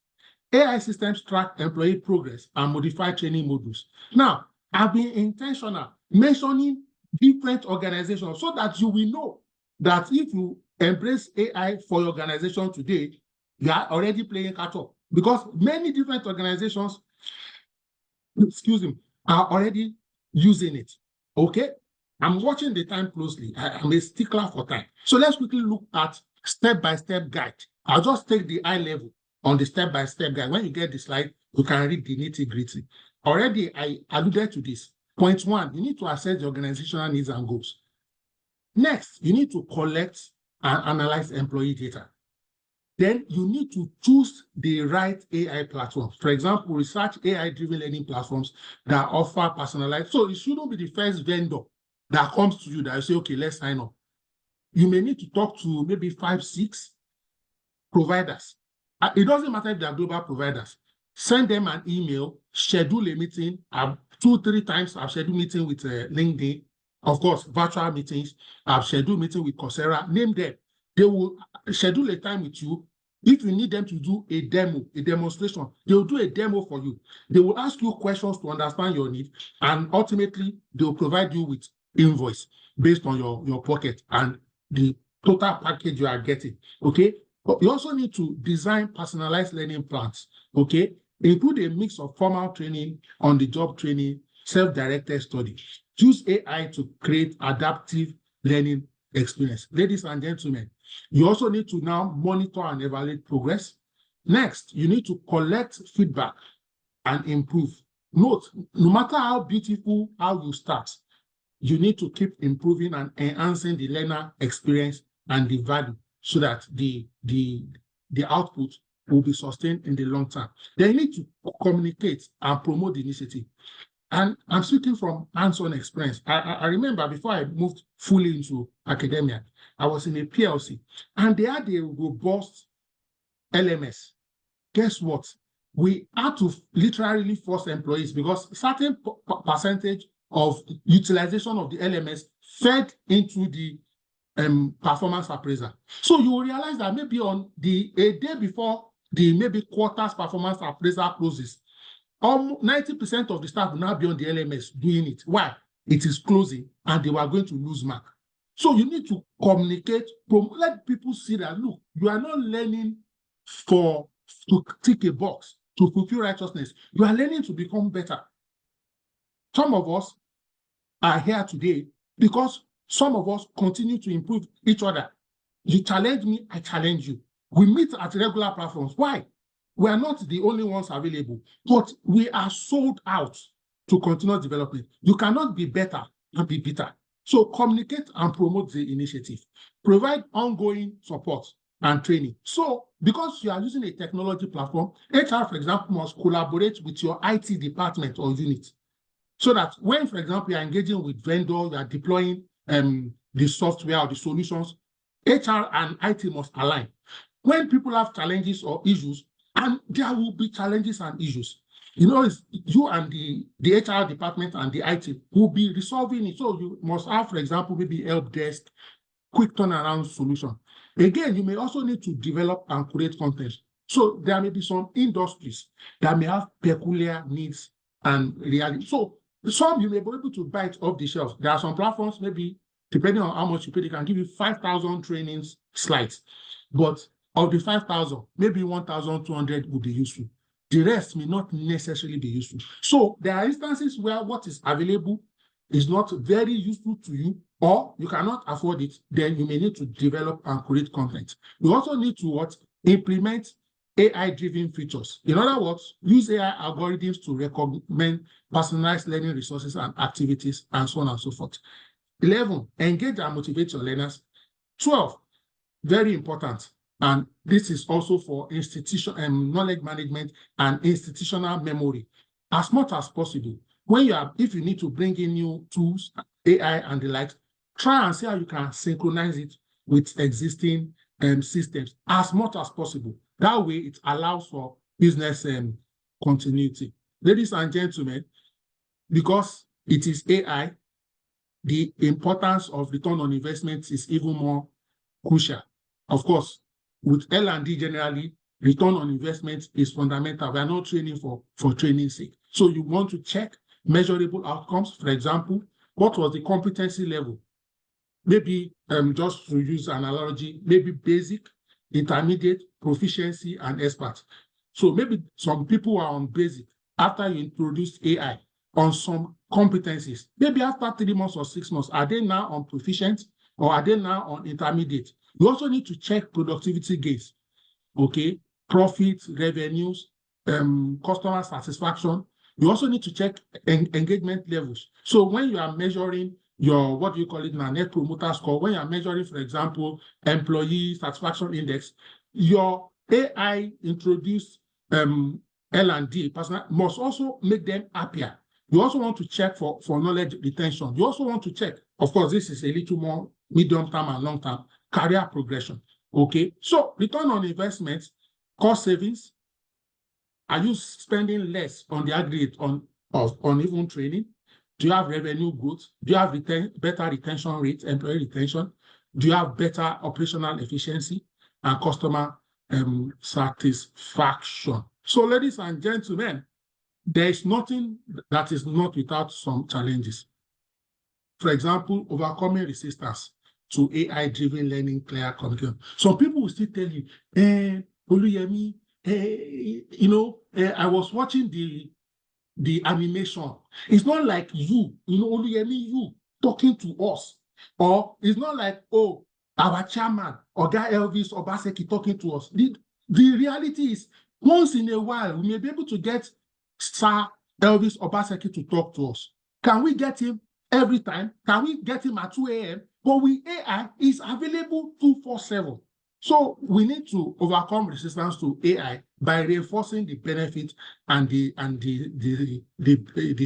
AI systems track employee progress and modify training modules. Now, I've been intentional mentioning different organizations so that you will know that if you embrace AI for your organization today, you are already playing catch up, because many different organizations, are already using it. Okay? I'm watching the time closely. I'm a stickler for time. So let's quickly look at step-by-step guide. I'll just take the eye level on the step-by-step guide. When you get the slide, you can read the nitty-gritty. Already, I alluded to this. Point one, you need to assess the organizational needs and goals. Next, you need to collect and analyze employee data. Then you need to choose the right AI platforms. For example, research AI-driven learning platforms that offer personalized. So it shouldn't be the first vendor that comes to you that you say, okay, let's sign up. You may need to talk to maybe 5, 6 providers. It doesn't matter if they are global providers. Send them an email, schedule a meeting. 2, 3 times I've scheduled meeting with LinkedIn. Of course, virtual meetings. I've scheduled meeting with Coursera. Name them. They will schedule a time with you. If you need them to do a demo, a demonstration, they will do a demo for you. They will ask you questions to understand your need, and ultimately, they will provide you with invoice based on your pocket and the total package you are getting, okay? But you also need to design personalized learning plans, okay? Include a mix of formal training, on-the-job training, self-directed study. Use AI to create adaptive learning experience. Ladies and gentlemen, you also need to now monitor and evaluate progress. Next, you need to collect feedback and improve. Note, no matter how beautiful how you start, you need to keep improving and enhancing the learner experience and the value so that the output will be sustained in the long term. They need to communicate and promote the initiative. And I'm speaking from hands-on experience. I remember before I moved fully into academia, I was in a PLC, and they had a robust LMS. Guess what? We had to literally force employees because certain percentage of utilization of the LMS fed into the performance appraiser. So you will realize that maybe on a day before the maybe quarters performance appraiser closes, 90% of the staff will now be on the LMS doing it. Why? It is closing and they were going to lose mark. So you need to communicate, let people see that, look, you are not learning to tick a box, to fulfill righteousness. You are learning to become better. Some of us are here today because some of us continue to improve each other. You challenge me, I challenge you. We meet at regular platforms. Why? We are not the only ones available, but we are sold out to continuous development. You cannot be better and be bitter. So communicate and promote the initiative. Provide ongoing support and training. So because you are using a technology platform, HR, for example, must collaborate with your IT department or unit. So that when, for example, you are engaging with vendor, you are deploying the software or the solutions, HR and IT must align. When people have challenges or issues, and there will be challenges and issues, it's you and the HR department and the IT will be resolving it. So you must have, for example, maybe help desk, quick turnaround solution. Again, you may also need to develop and create content. So there may be some industries that may have peculiar needs and reality. So some you may be able to buy it off the shelf. There are some platforms, maybe depending on how much you pay, they can give you 5,000 trainings slides. But of the 5,000, maybe 1,200 would be useful. The rest may not necessarily be useful. So there are instances where what is available is not very useful to you, or you cannot afford it. Then you may need to develop and create content. You also need to implement AI-driven features. In other words, use AI algorithms to recommend personalized learning resources and activities, and so on and so forth. 11, engage and motivate your learners. 12, very important, and this is also for institution and knowledge management and institutional memory. As much as possible, if you need to bring in new tools, AI and the likes, try and see how you can synchronize it with existing systems as much as possible. That way, it allows for business continuity. Ladies and gentlemen, because it is AI, the importance of return on investment is even more crucial. Of course, with L&D generally, return on investment is fundamental. We are not training for training's sake. So you want to check measurable outcomes. For example, what was the competency level? Maybe just to use an analogy, maybe basic, intermediate, proficiency, and expert. So maybe some people are on basic after you introduced AI on some competencies. Maybe after 3 months or 6 months, are they now on proficient or are they now on intermediate? You also need to check productivity gains, okay? Profits, revenues, customer satisfaction. You also need to check engagement levels. So when you are measuring your, what do you call it now, net promoter score, when you are measuring, for example, employee satisfaction index, your AI introduced L&D personnel must also make them happier. You also want to check for knowledge retention. You also want to check, of course, this is a little more medium term and long term, career progression. Okay, so return on investment, cost savings. Are you spending less on the aggregate on even training? Do you have revenue growth? Do you have better retention rate, employee retention? Do you have better operational efficiency and customer satisfaction? So, ladies and gentlemen, there is nothing that is not without some challenges. For example, overcoming resistance to AI-driven learning, clear communication. Some people will still tell you, Oluyemi, I was watching the animation. It's not like you, Oluyemi, you talking to us. Or it's not like, oh, our chairman, Oga Elvis Obaseki talking to us. The reality is, once in a while, we may be able to get Sir Elvis Obaseki to talk to us. Can we get him every time? Can we get him at 2 a.m.? But with AI, is available 247. So we need to overcome resistance to AI by reinforcing the benefit and the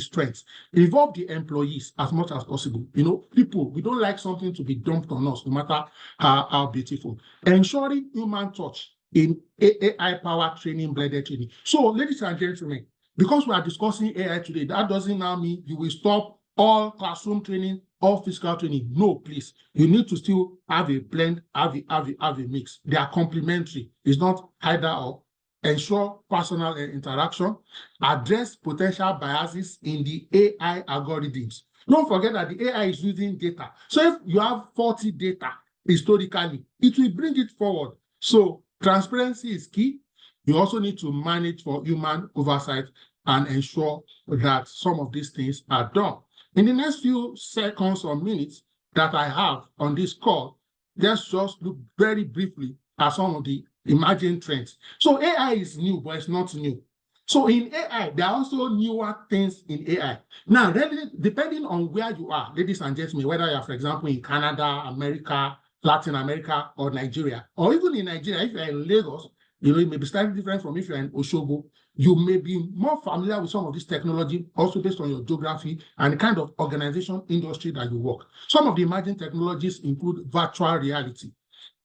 strengths. Involve the employees as much as possible. People, we don't like something to be dumped on us, no matter how beautiful. Ensuring human touch in AI-powered training, blended training. So, ladies and gentlemen, because we are discussing AI today, that doesn't now mean you will stop all classroom training, all physical training. No, please. You need to still have a blend, have a mix. They are complementary. It's not either or. Ensure personal interaction. Address potential biases in the AI algorithms. Don't forget that the AI is using data. So if you have 40 data historically, it will bring it forward. So transparency is key. You also need to manage for human oversight and ensure that some of these things are done. In the next few seconds or minutes that I have on this call, let's just look very briefly at some of the emerging trends. So AI is new, but it's not new. So in AI, there are also newer things in AI. Now, depending on where you are, ladies and gentlemen, whether you are, for example, in Canada, America, Latin America, or Nigeria, or even in Nigeria, if you're in Lagos, it may be slightly different from if you're in Oshogo. You may be more familiar with some of this technology, also based on your geography and the kind of organization industry that you work. Some of the emerging technologies include virtual reality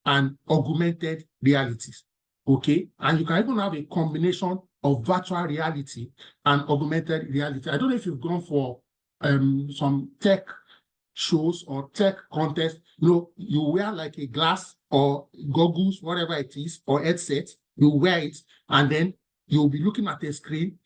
and augmented realities. Okay, and you can even have a combination of virtual reality and augmented reality. I don't know if you've gone for some tech shows or tech contests. You wear like a glass or goggles, whatever it is, or headset. You wear it, and then you'll be looking at a screen.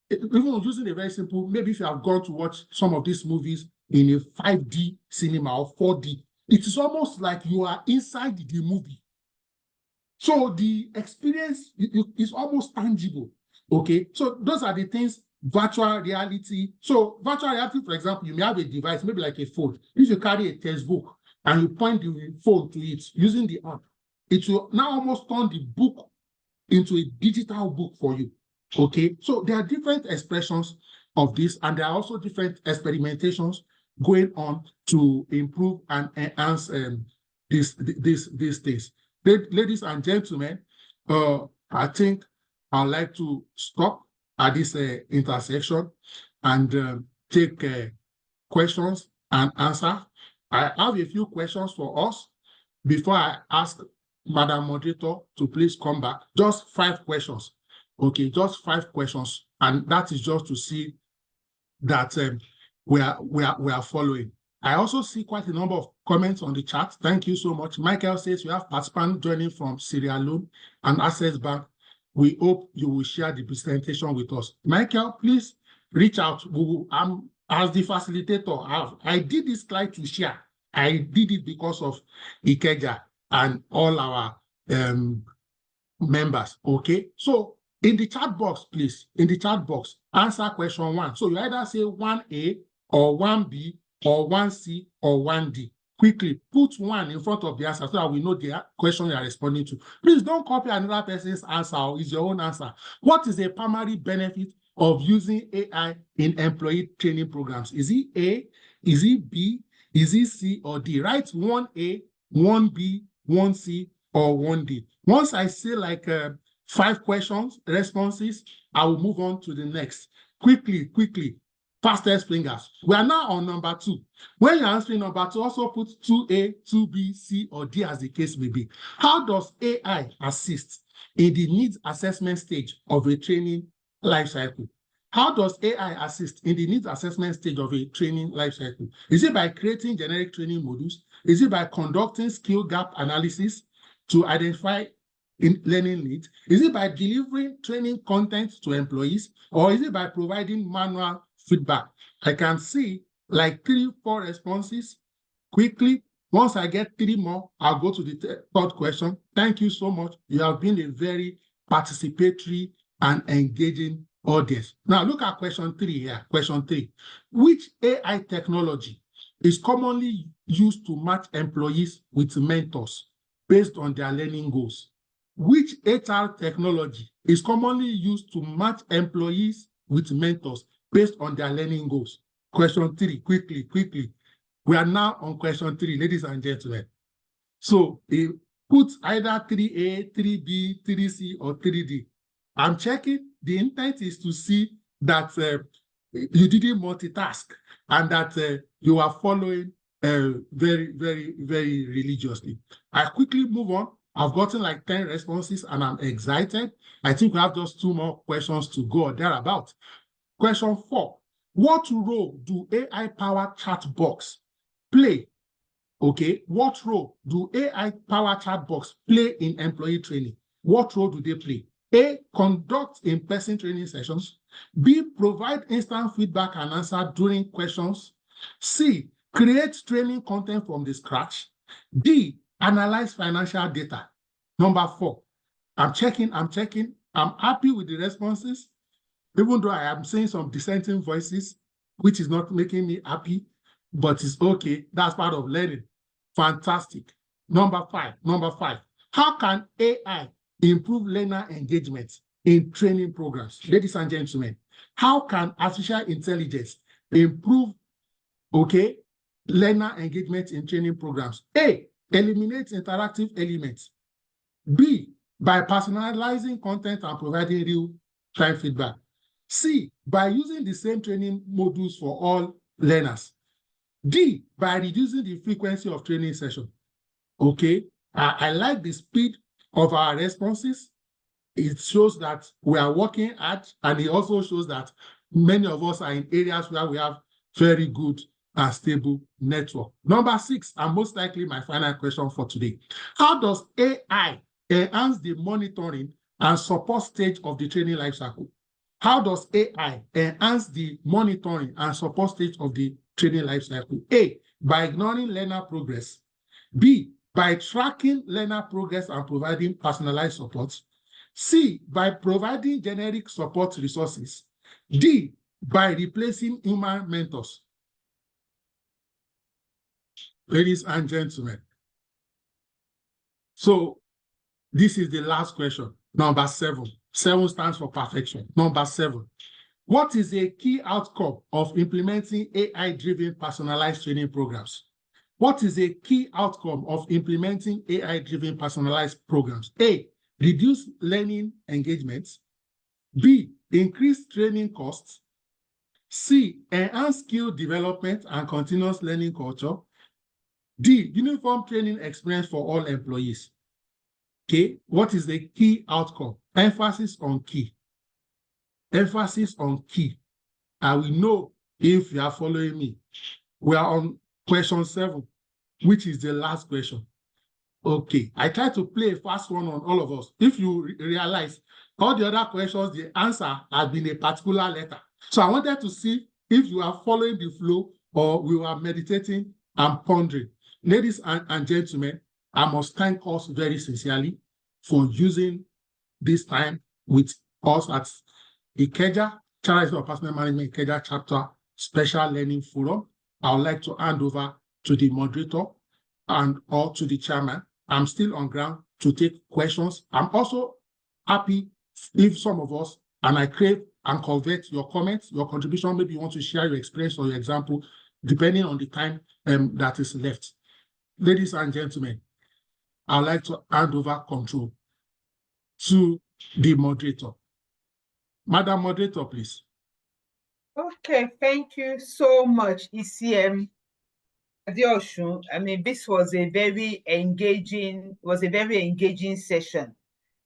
Even using a very simple, maybe if you have gone to watch some of these movies in a 5D cinema or 4D, it is almost like you are inside the movie. So the experience is almost tangible. Okay, so those are the things. Virtual reality. So virtual reality, for example, you may have a device, maybe like a phone. If you carry a textbook and you point the phone to it using the app, it will now almost turn the book into a digital book for you. Okay, so there are different expressions of this, and there are also different experimentations going on to improve and enhance these things. Ladies and gentlemen, I think I'd like to stop at this intersection and take questions and answers. I have a few questions for us before I ask Madam Moderator to please come back. Just 5 questions. Okay, just 5 questions. And that is just to see that we are following. I also see quite a number of comments on the chat. Thank you so much. Michael says we have participants joining from Sierra Leone and Access Bank. We hope you will share the presentation with us. Michael, please reach out. As the facilitator, I did this slide to share. I did it because of Ikeja and all our members. Okay, so in the chat box, please, in the chat box, answer question 1. So you either say 1A or 1B or 1C or 1D. Quickly put 1 in front of the answer so that we know the question you are responding to. Please don't copy another person's answer or it's your own answer. What is the primary benefit of using AI in employee training programs? Is it A, is it B, is it C or D? Write 1A, 1B, 1C, or 1D. Once I say like 5 questions, responses, I will move on to the next. Quickly, fastest fingers. We are now on number 2. When you're answering number 2, also put 2A, 2B, C, or D as the case may be. How does AI assist in the needs assessment stage of a training life cycle? How does AI assist in the needs assessment stage of a training life cycle? Is it by creating generic training modules? Is it by conducting skill gap analysis to identify learning needs? Is it by delivering training content to employees? Or is it by providing manual feedback? I can see like 3-4 responses quickly. Once I get 3 more, I'll go to the third question. Thank you so much. You have been a very participatory and engaging audience. Now look at question 3 here. Question 3. Which AI technology is commonly used to match employees with mentors based on their learning goals? Which HR technology is commonly used to match employees with mentors based on their learning goals? Question 3, quickly. We are now on question 3, ladies and gentlemen. So put either 3A, 3B, 3C, or 3D. I'm checking. The intent is to see that you didn't multitask and that you are following very religiously. I quickly move on. I've gotten like 10 responses and I'm excited. I think we have just 2 more questions to go or thereabout. Question 4. What role do AI-powered chatbots play? Okay, what role do AI-powered chatbots play in employee training? What role do they play? A, conduct in-person training sessions. B, provide instant feedback and answer during questions. C, create training content from the scratch. D, analyze financial data. Number 4, I'm checking. I'm happy with the responses, even though I am seeing some dissenting voices, which is not making me happy, but it's okay. That's part of learning. Fantastic. Number 5. How can AI improve learner engagement in training programs? Ladies and gentlemen, how can artificial intelligence improve, learner engagement in training programs? A, eliminate interactive elements. B, by personalizing content and providing real-time feedback. C, by using the same training modules for all learners. D, by reducing the frequency of training sessions. I like the speed of our responses. It shows that we are working hard, and it also shows that many of us are in areas where we have very good and stable network. Number 6, and most likely my final question for today. How does AI enhance the monitoring and support stage of the training life cycle? How does AI enhance the monitoring and support stage of the training life cycle? A, by ignoring learner progress. B, by tracking learner progress and providing personalized support. C, by providing generic support resources. D, by replacing human mentors. Ladies and gentlemen, so this is the last question, number 7. 7 stands for perfection. Number 7. What is a key outcome of implementing AI-driven personalized training programs? What is a key outcome of implementing AI-driven personalized programs? A, reduce learning engagements. B, increase training costs. C, enhance skill development and continuous learning culture. D, uniform training experience for all employees. What is the key outcome? Emphasis on key. Emphasis on key. I will know if you are following me. We are on question 7, which is the last question. I try to play a fast one on all of us. If you realize all the other questions, the answer has been a particular letter. So I wanted to see if you are following the flow or we were meditating and pondering. Ladies and gentlemen, I must thank us very sincerely for using this time with us at Ikeja Charity of Personal Management Ikeja Chapter Special Learning Forum. I would like to hand over to the moderator or to the chairman. I'm still on ground to take questions. I'm also happy if some of us, and I crave and convert your comments, your contribution. Maybe you want to share your experience or your example, depending on the time that is left. Ladies and gentlemen, I'd like to hand over control to the moderator. Madam Moderator, please. Okay, thank you so much, ECM Adeosun. I mean, this was a very engaging session.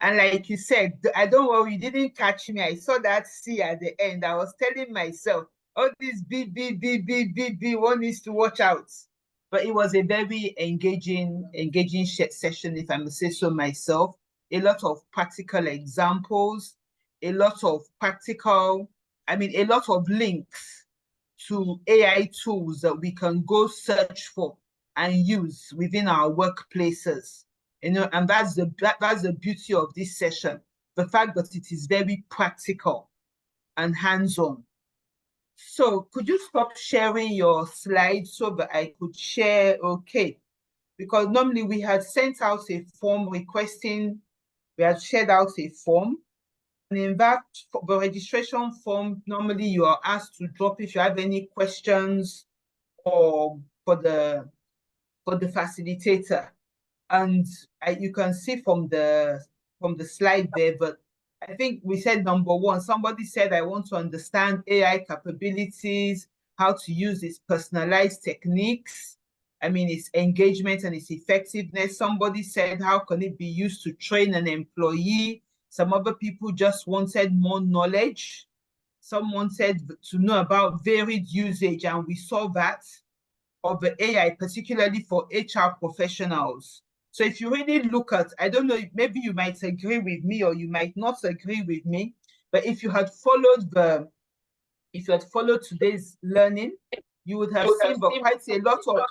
And like you said, I don't worry, you didn't catch me. I saw that C at the end. I was telling myself, oh, this B, one needs to watch out. But it was a very engaging session, if I must say so myself. A lot of practical examples, a lot of links to AI tools that we can go search for and use within our workplaces. And that's the beauty of this session, the fact that it is very practical and hands-on. So could you stop sharing your slides so that I could share? Okay, because normally we had sent out a form requesting, we had shared out a form. And in that, for the registration form, normally you are asked to drop if you have any questions or for the facilitator. And you can see from the slide there, but I think we said number one, somebody said, I want to understand AI capabilities, how to use its personalized techniques. I mean, its engagement and its effectiveness. Somebody said, how can it be used to train an employee? Some other people just wanted more knowledge. Some wanted to know about varied usage, and we saw that of the AI, particularly for HR professionals. So if you really look at, I don't know, maybe you might agree with me or you might not agree with me, but if you had followed today's learning, you would have seen quite a lot of,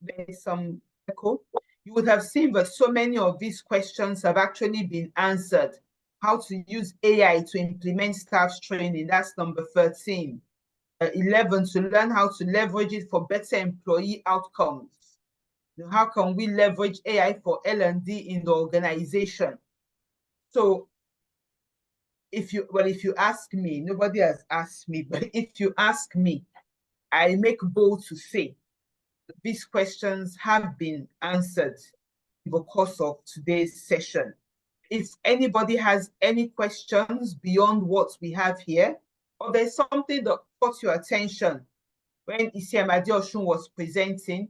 there's some echo. You would have seen that so many of these questions have actually been answered. How to use AI to implement staff training, that's number 13. 11, to learn how to leverage it for better employee outcomes. How can we leverage AI for L&D in the organization? So if you ask me, nobody has asked me, but if you ask me, I make bold to say that these questions have been answered in the course of today's session. If anybody has any questions beyond what we have here, or there's something that caught your attention when ECM Adeosun was presenting,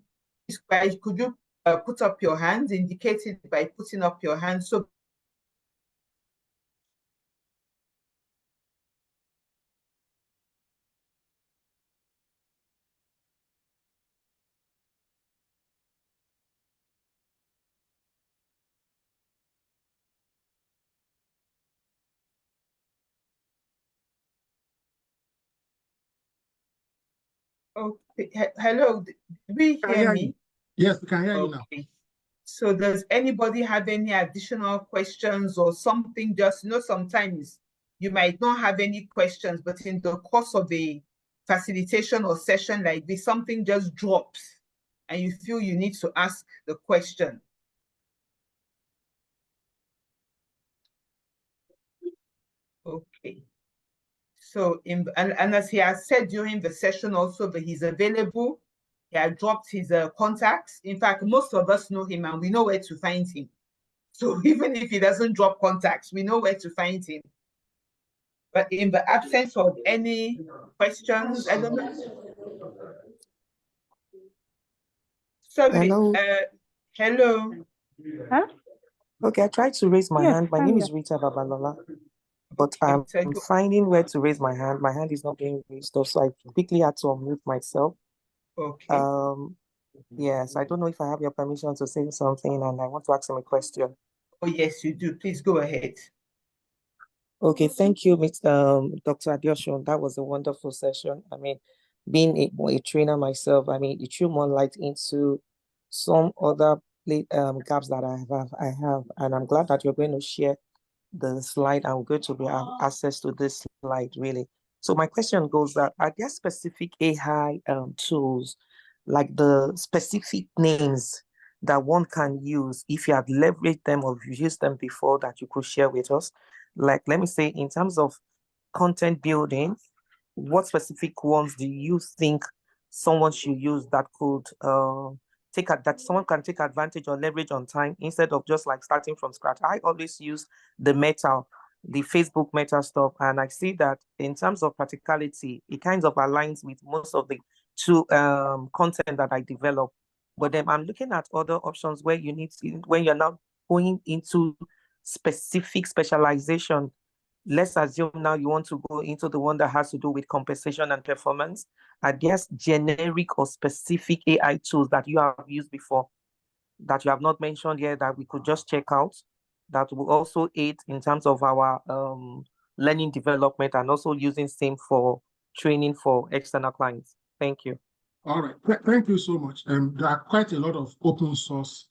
could you put up your hand, indicate it by putting up your hand. So okay. Hello, do we hear me? Yes, we can hear you now. So does anybody have any additional questions or something? Just, sometimes you might not have any questions, but in the course of a facilitation or session like this, something just drops and you feel you need to ask the question. Okay. So, and as he has said during the session also that he's available, he had dropped his contacts. In fact, most of us know him and we know where to find him. So even if he doesn't drop contacts, we know where to find him. But in the absence of any questions, I don't know. Sorry. Hello. Hello. Huh? Okay, I tried to raise my hand. My name is Rita Babalola, but I'm finding where to raise my hand. My hand is not being raised, so I quickly had to unmute myself. Okay. Yes, I don't know if I have your permission to say something, and I want to ask him a question. Oh, yes, you do. Please go ahead. Okay, thank you, Dr. Adeosun. That was a wonderful session. I mean, being a trainer myself, I mean, it threw more light into some other gaps that I have, and I'm glad that you're going to share the slide. I'm going to have access to this slide, really. So my question goes that, are there specific AI tools, like the specific names that one can use if you have leveraged them or used them before, that you could share with us? Like, let me say, in terms of content building, what specific ones do you think someone should use that could that someone can take advantage or leverage on time instead of just like starting from scratch? I always use the Facebook Meta stuff, and I see that in terms of practicality, it kind of aligns with most of the content that I develop. But then I'm looking at other options where you need to, when you're now going into specific specialization. Let's assume now you want to go into the one that has to do with compensation and performance. I guess generic or specific AI tools that you have used before that you have not mentioned here that we could just check out that will also aid in terms of our learning development and also using same for training for external clients. Thank you. All right, thank you so much. There are quite a lot of open source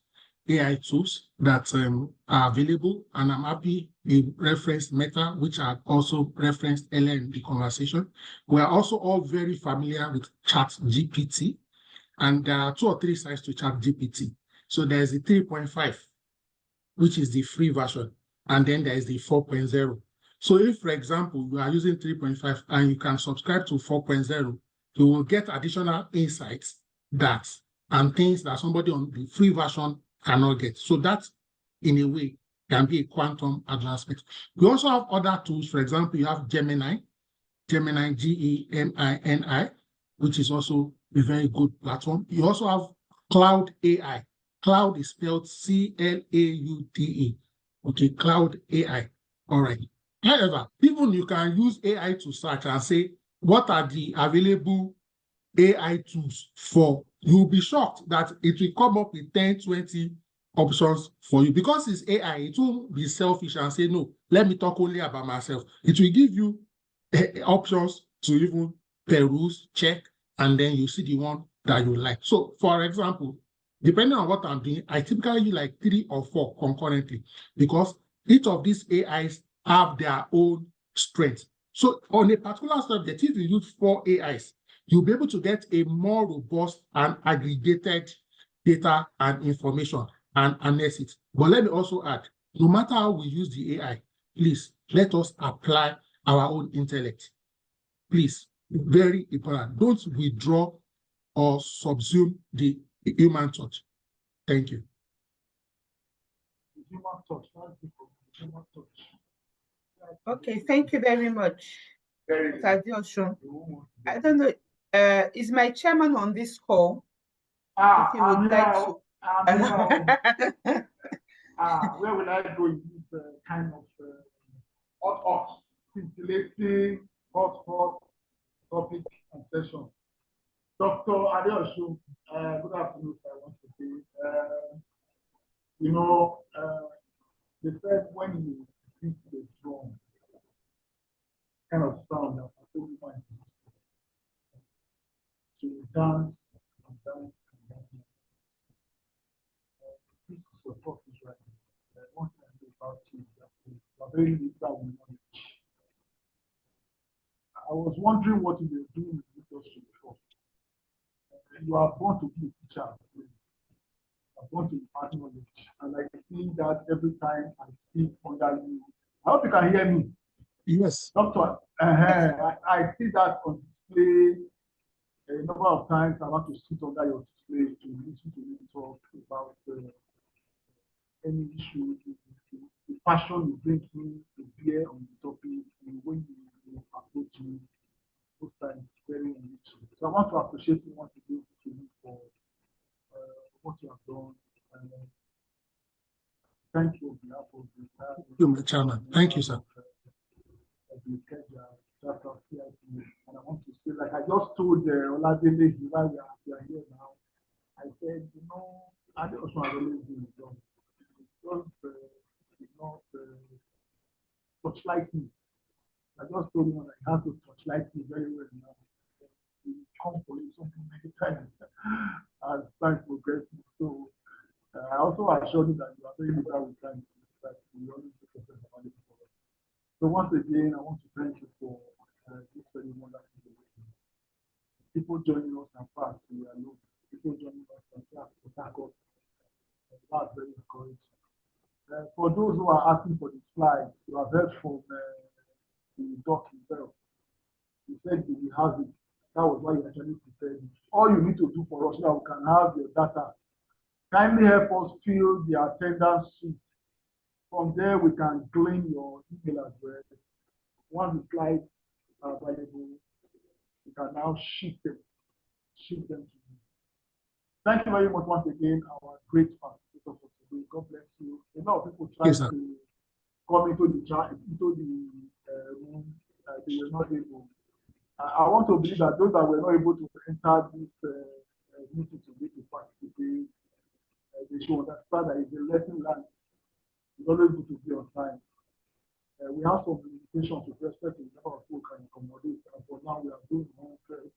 AI tools that are available, and I'm happy you referenced Meta, which I also referenced earlier in the conversation. We are also all very familiar with ChatGPT, and there are 2 or 3 sides to ChatGPT. So there's the 3.5, which is the free version, and then there is the 4.0. So if, for example, you are using 3.5 and you can subscribe to 4.0, you will get additional insights and things that somebody on the free version cannot get. So that, in a way, can be a quantum advancement. We also have other tools. For example, you have Gemini, Gemini, which is also a very good platform. You also have Cloud AI. Cloud is spelled C-L-A-U-D-E. Okay, Cloud AI. All right. However, even you can use AI to search and say, what are the available AI tools for? You'll be shocked that it will come up with 10, 20 options for you. Because it's AI, it won't be selfish and say, no, let me talk only about myself. It will give you options to even peruse, check, and then you see the one that you like. So, for example, depending on what I'm doing, I typically use like 3 or 4 concurrently because each of these AIs have their own strengths. So on a particular subject, if you use 4 AIs, you'll be able to get a more robust and aggregated data and information and harness it. But let me also add, no matter how we use the AI, please let us apply our own intellect. Please, very important. Don't withdraw or subsume the human touch. Thank you. Human touch, human touch. Okay, thank you very much, Dr. Adeosun. I don't know, is my chairman on this call? If he would like to. Where will I go in this kind of hot, scintillating, hot topic and session? Dr. Adeosun, good afternoon, I want to say. They said when you beat the drum, kind of sound that everyone so you dance and dance and dance. This is your topic right now. One thing I know about you is that you are very liberal with knowledge. I was wondering what you were doing in the industry before. You are born to be a teacher. You are born to impart knowledge. And I see that every time I speak under you. I hope you can hear me. Yes. Doctor, I see that on display a number of times. I want to sit under your display to listen to you talk about any issue, the passion you bring in to bear on the topic, and when you approach me, those times very enriching. So I want to appreciate you once again to you for what you have done. And thank you on behalf of the entire chairman. Thank you, sir. And I want to say, like I just told Oladele, while we are here now, I said, I also have always been done. Just touchlight me. I just told him I have to touchlight me very well now. You come for you something many times as time progresses. So I also assured you that you are very liberal with time, that you always take yourself about it. So once again, I want to thank you for this very wonderful situation. People joining us and fast, we are low. People joining us and fast, we thank God. That's very encouraging. For those who are asking for the slides, you have heard from the doc himself. He said he will have it. That was why he actually prepared it. All you need to do for us so that we can have your data. Kindly help us fill the attendance sheet. From there, we can claim your email address. Once the slides are available, we can now ship them to you. Thank you very much once again, our great facilitator for today. God bless you. A lot of people try Yes, to come into the chat, into the room, they were not able. I want to believe that those that were not able to enter this meeting today to participate, they should understand that it's a lesson learned. It's always good to be on time. We have some limitations with respect to the number of people can accommodate, and for now we are doing 100.